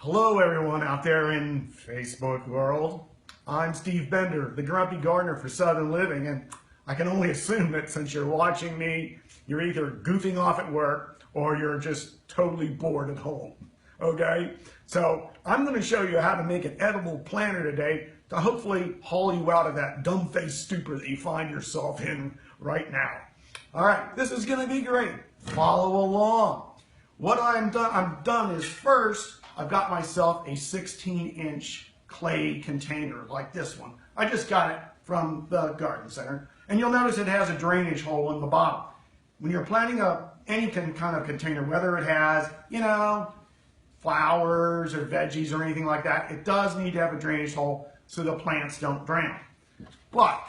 Hello everyone out there in Facebook world. I'm Steve Bender, the Grumpy Gardener for Southern Living, and I can only assume that since you're watching me, you're either goofing off at work or you're just totally bored at home, okay? So I'm going to show you how to make an edible planter today to hopefully haul you out of that dumb-faced stupor that you find yourself in right now. All right, this is going to be great. Follow along. What I'm done is first, I've got myself a 16-inch clay container like this one. I just got it from the garden center. And you'll notice it has a drainage hole in the bottom. When you're planting any kind of container, whether it has, flowers or veggies or anything like that, it does need to have a drainage hole so the plants don't drown. But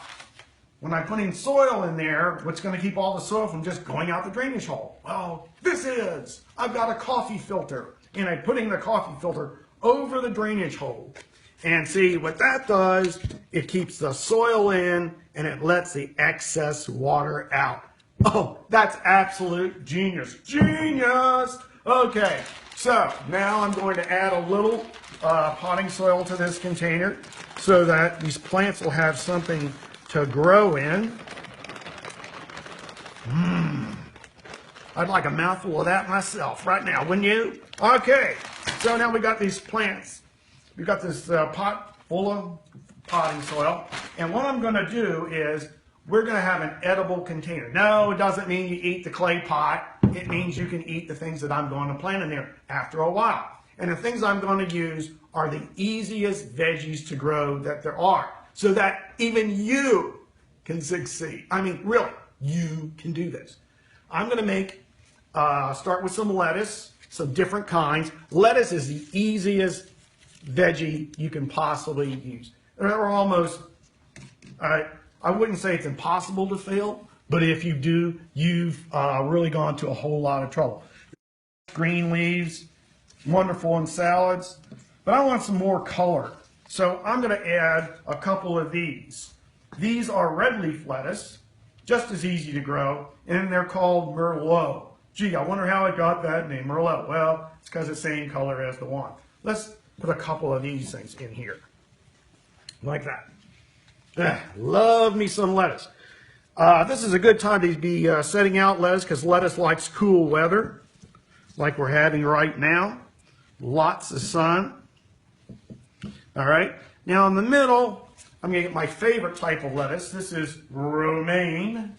when I'm putting soil in there, what's going to keep all the soil from just going out the drainage hole? Well, I've got a coffee filter, and I'm putting the coffee filter over the drainage hole. And see, what that does, it keeps the soil in, and it lets the excess water out. Oh, that's absolute genius. Genius! Okay, so now I'm going to add a little potting soil to this container so that these plants will have something to grow in. I'd like a mouthful of that myself right now, wouldn't you? Okay, so now we got these plants. We've got this pot full of potting soil, and what I'm going to do is we're going to have an edible container. No, it doesn't mean you eat the clay pot. It means you can eat the things that I'm going to plant in there after a while. And the things I'm going to use are the easiest veggies to grow that there are, so that even you can succeed. I mean, really, you can do this. I'm going to start with some lettuce, some different kinds. Lettuce is the easiest veggie you can possibly use. They're almost, I wouldn't say it's impossible to fail, but if you do, you've really gone to a whole lot of trouble. Green leaves, wonderful in salads, but I want some more color. So I'm going to add a couple of these. These are red leaf lettuce, just as easy to grow, and they're called Merlot. Gee, I wonder how I got that name, Merlot. Well, it's because it's the same color as the one. Let's put a couple of these things in here, like that. Love me some lettuce. This is a good time to be setting out lettuce because lettuce likes cool weather, like we're having right now. Lots of sun. All right, now in the middle, I'm going to get my favorite type of lettuce. This is romaine,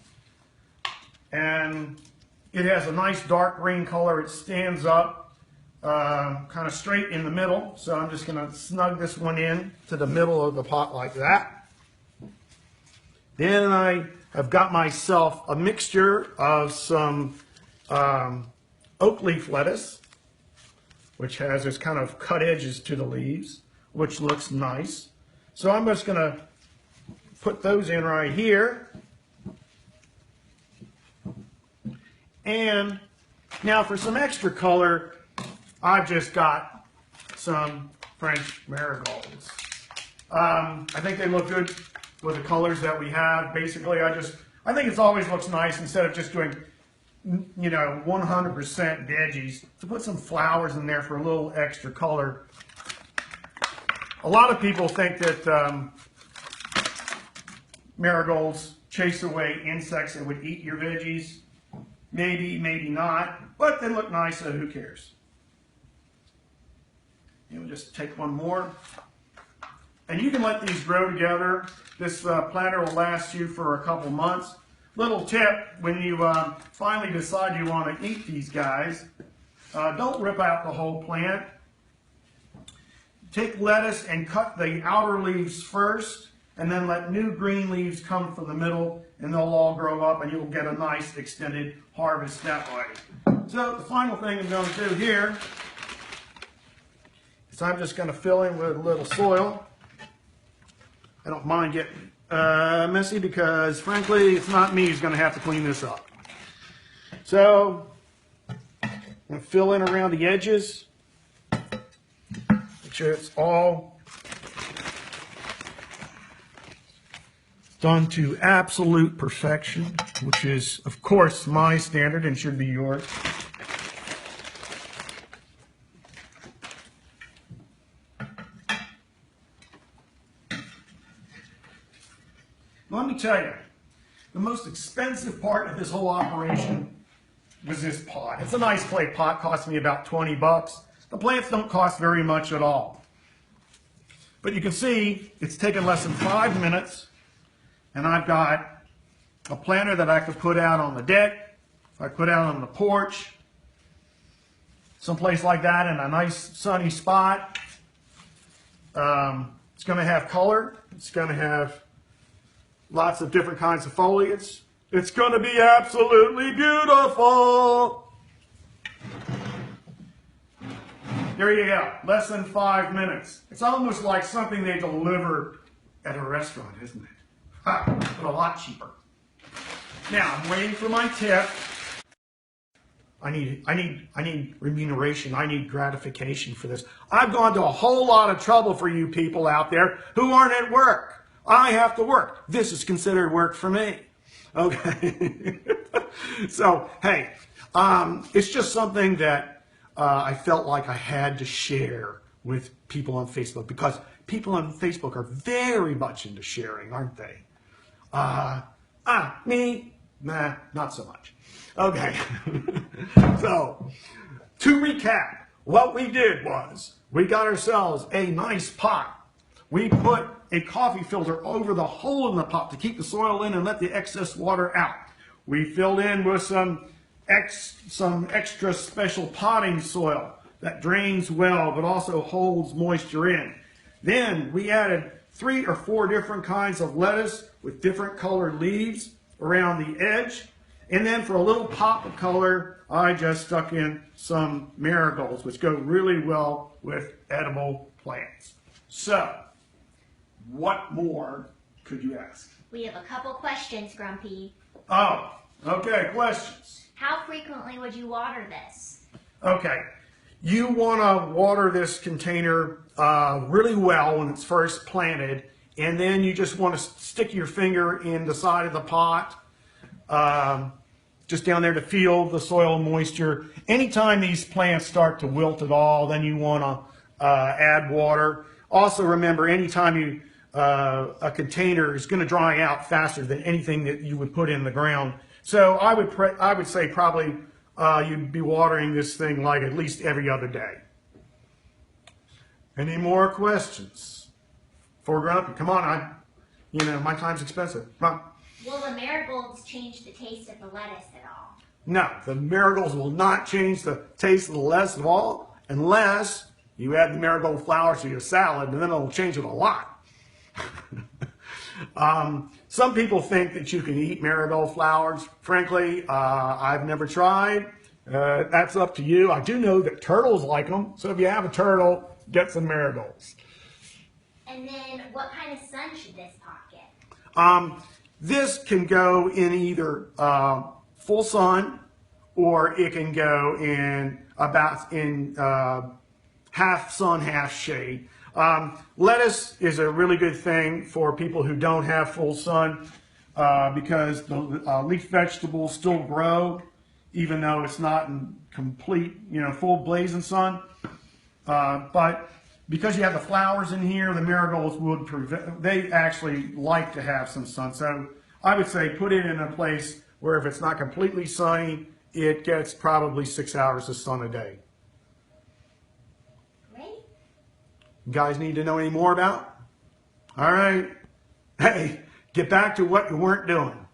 and it has a nice dark green color. It stands up kind of straight in the middle, so I'm just going to snug this one in to the middle of the pot like that. Then I have got myself a mixture of some oak leaf lettuce, which has this kind of cut edges to the leaves, which looks nice. So I'm just going to put those in right here. And now for some extra color, I've just got some French marigolds. I think they look good with the colors that we have. Basically, I think it always looks nice instead of just doing 100% veggies, to put some flowers in there for a little extra color. A lot of people think that marigolds chase away insects that would eat your veggies. Maybe, maybe not, but they look nice, so who cares? And we'll just take one more. And you can let these grow together. This planter will last you for a couple months. Little tip, when you finally decide you want to eat these guys, don't rip out the whole plant. Take lettuce and cut the outer leaves first, and then let new green leaves come from the middle, and they'll all grow up, and you'll get a nice extended harvest that way. So the final thing I'm going to do here is I'm just going to fill in with a little soil. I don't mind getting messy because, frankly, it's not me who's going to have to clean this up. So I'm going to fill in around the edges. Make sure it's all done to absolute perfection, which is, of course, my standard and should be yours. Let me tell you, the most expensive part of this whole operation was this pot. It's a nice clay pot, cost me about 20 bucks. The plants don't cost very much at all. But you can see it's taken less than 5 minutes, and I've got a planter that I could put out on the deck, I put out on the porch, someplace like that in a nice sunny spot. It's going to have color. It's going to have lots of different kinds of foliage. It's going to be absolutely beautiful. There you go. Less than 5 minutes. It's almost like something they deliver at a restaurant, isn't it? Ha, but a lot cheaper. Now, I'm waiting for my tip. I need remuneration. I need gratification for this. I've gone to a whole lot of trouble for you people out there who aren't at work. I have to work. This is considered work for me. Okay. So, hey, it's just something that I felt like I had to share with people on Facebook, because people on Facebook are very much into sharing, aren't they? Me? Nah, not so much. Okay. So, to recap, what we did was we got ourselves a nice pot. We put a coffee filter over the hole in the pot to keep the soil in and let the excess water out. We filled in with some extra special potting soil that drains well but also holds moisture in. Then we added 3 or 4 different kinds of lettuce with different colored leaves around the edge. And then for a little pop of color, I just stuck in some marigolds, which go really well with edible plants. So, what more could you ask? We have a couple questions, Grumpy. Oh, okay, questions. How frequently would you water this? Okay, you want to water this container really well when it's first planted, and then you just want to stick your finger in the side of the pot, just down there to feel the soil moisture. Anytime these plants start to wilt at all, then you want to add water. Also remember, anytime a container is going to dry out faster than anything that you would put in the ground. So I would say probably you'd be watering this thing like at least every other day. Any more questions for Grumpy? Come on, my time's expensive. Come on. Will the marigolds change the taste of the lettuce at all? No, the marigolds will not change the taste of the lettuce at all unless you add the marigold flowers to your salad, and then it'll change it a lot. Some people think that you can eat marigold flowers. Frankly, I've never tried. That's up to you. I do know that turtles like them, so if you have a turtle, get some marigolds. And then what kind of sun should this pot get? This can go in either full sun, or it can go in half sun, half shade. Lettuce is a really good thing for people who don't have full sun because the leaf vegetables still grow even though it's not in complete, full blazing sun. But because you have the flowers in here, the marigolds they actually like to have some sun. So I would say put it in a place where if it's not completely sunny, it gets probably 6 hours of sun a day. Great. You guys need to know any more about? All right. Hey, get back to what you weren't doing.